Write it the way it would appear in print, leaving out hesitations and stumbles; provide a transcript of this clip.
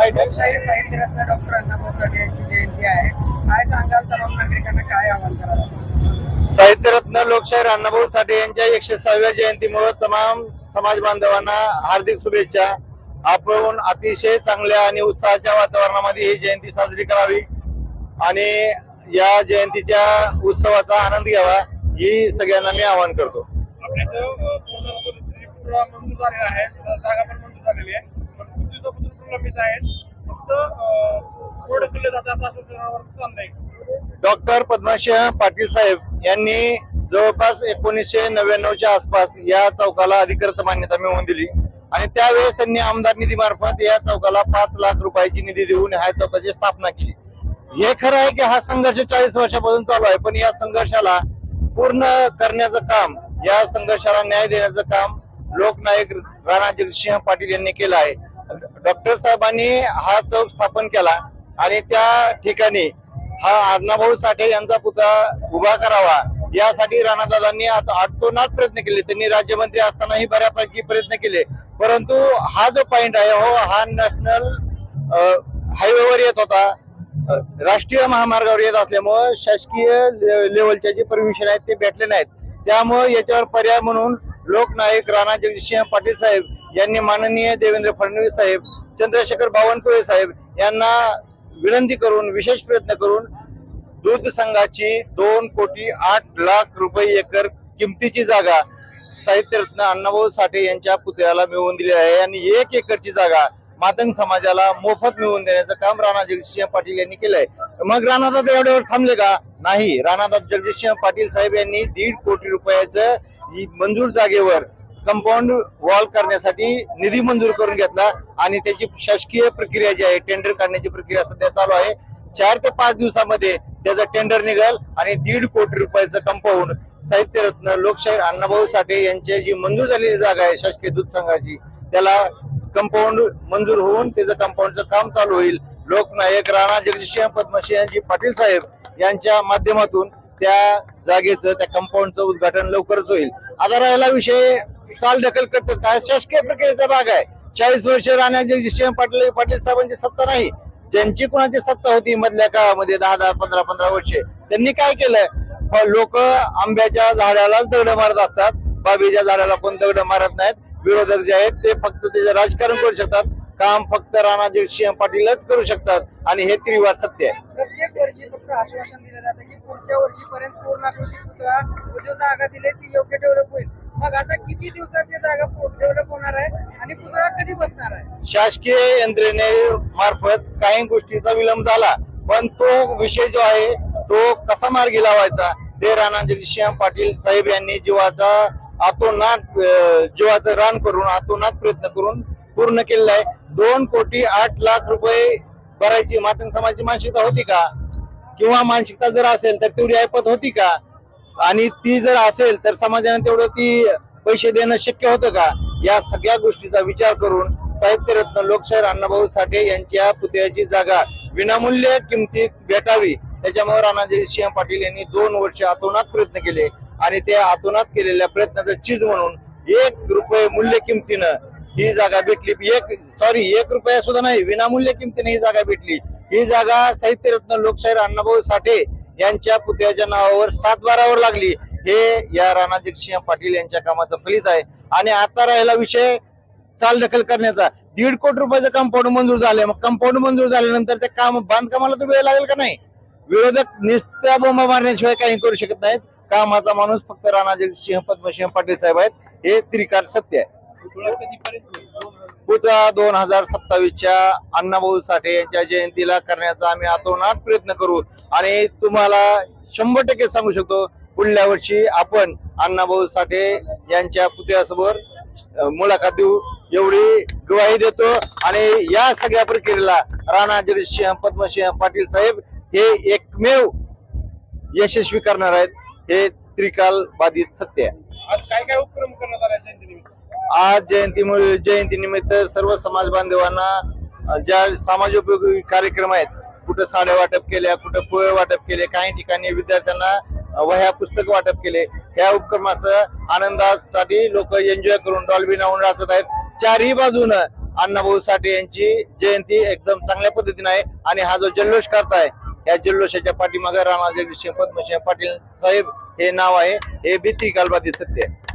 लोकशाही साहित्यरत्न डॉक्टर अण्णाभाऊ साठे यांची जयंती आहे. काय सांगाल तमाम नागरिकांना, काय आवाहन कराल? साहित्यरत्न लोकशाहीर अण्णाभाऊ साठे यांच्या 106व्या जयंतीमुळे तमाम समाज बांधवांना हार्दिक शुभेच्छा. आपण अतिशय चांगल्या आणि उत्साहाच्या वातावरणामध्ये ही जयंती साजरी करावी आणि या जयंतीच्या उत्सवाचा आनंद घ्यावा ही सगळ्यांना मी आवाहन करतो. मंजूर झालेला आहे, जागा पण मंजूर झालेली आहे, पण खूप दिवसापासून प्रलंबित आहेत. फक्त रोड खुले जातात असं सूचनावर चाललंय. डॉक्टर पद्मसिंह पाटील साहेब यांनी जवळपास 1999च्या आसपास या चौकाला अधिकृत मान्यता मिळवून दिली आणि त्यावेळेस त्यांनी आमदार निधी मार्फत या चौकाला 5 लाख रुपयाची निधी देऊन ह्या चौकाची स्थापना केली. हे खरं आहे की हा संघर्ष 40 वर्षापासून चालू आहे, पण या संघर्षाला पूर्ण करण्याचं काम, या संघर्षाला न्याय देण्याचं काम लोकनायक राणा जगजितसिंह पाटील यांनी केलं आहे. डॉक्टर साहेबांनी हा चौक स्थापन केला आणि त्या ठिकाणी हा अण्णाभाऊ साठे यांचा पुतळा उभा करावा यासाठी राणादादांनी आटोनाट प्रयत्न केले. त्यांनी राज्यमंत्री असतानाही बऱ्यापैकी प्रयत्न केले, परंतु हा जो पॉइंट आहे हा नॅशनल हायवेवर येत होता, राष्ट्रीय महामार्गावर येत असल्यामुळे शासकीय लेवलच्या जे परमिशन आहेत ते भेटले नाहीत. त्यामुळे याच्यावर पर्याय म्हणून लोकनायक राणा जगजितसिंह पाटील साहेब यांनी माननीय देवेंद्र फडणवीस साहेब, चंद्रशेखर बावनकुळे साहेब यांना विनंती करून विशेष प्रयत्न करून दूध संघाची 2,08,00,000 एकर किमतीची जागा साहित्यरत्न अण्णाभाऊ साठे यांच्या पुतळ्याला मिळवून दिली आहे आणि 1 एकरची जागा मातंग समाजाला मोफत मिळवून देण्याचं काम राणा जगजितसिंह पाटील यांनी केलंय. मग राणादादा एवढ्यावर थांबले का? नाही. राणादादा जगजितसिंह पाटील साहेब यांनी 1.5 कोटी रुपयाचं मंजूर जागेवर कंपाऊंड वॉल करण्यासाठी निधी मंजूर करून घेतला आणि त्याची शासकीय प्रक्रिया जी आहे, टेंडर काढण्याची प्रक्रिया सध्या चालू आहे. 4 ते 5 दिवसामध्ये त्याचं टेंडर निघाल आणि 1.5 कोटी रुपयाचं कंपाऊंड साहित्यरत्न लोकशाहीर अण्णाभाऊ साठे यांची जी मंजूर झालेली जागा आहे शासकीय दूध संघाची, त्याला कंपाऊंड मंजूर होऊन त्याचं कंपाऊंडचं काम चालू होईल. लोकनायक राणा जगजितसिंह पद्मसिंह पाटील साहेब यांच्या माध्यमातून त्या जागेचं, त्या कंपाऊंडचं उद्घाटन लवकरच होईल. आता राहिला विषय चाल ढकल करतात काय, शासकीय प्रक्रियेचा भाग आहे. 40 वर्ष राणा जगजितसिंह पाटील साहेबांची सत्ता नाही, ज्यांची कोणाची सत्ता होती मधल्या काळामध्ये 10-10, 15-15 वर्षे, त्यांनी काय केलं? लोक आंब्याच्या झाडालाच दगड मारत असतात, बाबीच्या झाडाला कोण दगड मारत नाहीत. विरोधक जे आहेत ते फक्त त्याचं राजकारण करू शकतात, काम फक्त राणा जगजितसिंह पाटीलच करू शकतात आणि हे त्रिवार सत्य आहे. प्रत्येक वर्षी फक्त आश्वासन दिलं जातं की पुढच्या वर्षीपर्यंत पूर्णाकृती पुतळा जो जागा दिली ती योग्य डेव्हलप होईल. मग आता किती दिवसात ती जागा डेव्हलप होणार आहे आणि पुतळा कधी बसणार आहे? शासकीय यंत्रणे मार्फत काही गोष्टीचा विलंब झाला, पण तो विषय जो आहे तो कसा मार्गी लावायचा ते राणा जगजितसिंह पाटील साहेब यांनी जीवाचं रान करून आतोनात प्रयत्न करून पूर्ण केलेला आहे. 2,08,00,000 भरायची मातंग समाजाची मानसिकता होती का? किंवा मानसिकता जर असेल तर तेवढी ऐपत होती का? आणि ती जर असेल तर समाजाने तेवढं ती पैसे देणं शक्य होतं का? या सगळ्या गोष्टीचा विचार करून साहित्यरत्न लोकशाहीर अण्णाभाऊ साठे यांच्या पुतळ्याची जागा विनामूल्य किमतीत भेटावी, त्याच्यामुळे राणा जगजितसिंह पाटील यांनी 2 वर्ष आतोनात प्रयत्न केले आणि त्या आतोनात केलेल्या प्रयत्नाचं चीज म्हणून 1 रुपये मूल्य किमतीनं ही जागा भेटली. 1 रुपया सुद्धा नाही, विनामूल्य किमतीने ही जागा भेटली. ही जागा साहित्यरत्न लोकशाहीर अण्णाभाऊ साठे यांच्या पुतळ्याच्या नावावर 7/12 लागली. हे या राणा जगजितसिंह पाटील यांच्या कामाचं फलित आहे. आणि आता राहिला विषय चाल ढकल करण्याचा. 1.5 कोटी रुपयाचं कंपाऊंड मंजूर झाले, मग कंपाऊंड मंजूर झाल्यानंतर ते काम बांधकामाला तर वेळ लागेल का नाही? विरोधक नुसत्या बोंबा मारण्याशिवाय काही करू शकत नाहीत. कामाचा माणूस फक्त राणा जगजितसिंह पद्मसिंह पाटील साहेब आहेत, हे त्रिकाळ सत्य आहे. पुतळा 2027च्या अण्णाभाऊ साठे यांच्या जयंतीला करण्याचा आम्ही आतोनात प्रयत्न करू आणि तुम्हाला 100% सांगू शकतो, पुढल्या वर्षी आपण अण्णाभाऊ साठे यांच्या पुतळ्यासमोर मुलाखत देऊ एवढी ग्वाही देतो. आणि या सगळ्या प्रक्रियेला राणा जगजितसिंह पद्मसिंह पाटील साहेब हे एकमेव यशस्वी करणार आहेत, हे त्रिकाल बाधित सत्य आहे. आज काय काय उपक्रम करण्यात आला जयंतीनिमित्त? आज जयंतीनिमित्त सर्व समाज बांधवांना ज्या समाजोपयोगी कार्यक्रम आहेत, कुठं साड्या वाटप केल्या, कुठं फळ वाटप केले, काही ठिकाणी विद्यार्थ्यांना वह्या पुस्तक वाटप केले. ह्या उपक्रमाचं आनंदासाठी लोक एन्जॉय करून डॉल्बी लावून नाचत आहेत. 4ही बाजूनं अण्णाभाऊ साठे यांची जयंती एकदम चांगल्या पद्धतीने आहे आणि हा जो जल्लोष करताय या जल्लोषाच्या पाठीमागे राणा जगदीशसिंह पद्मसिंह पाटील साहेब हे नाव आहे. हे भीती कालबाधित सत्य आहे.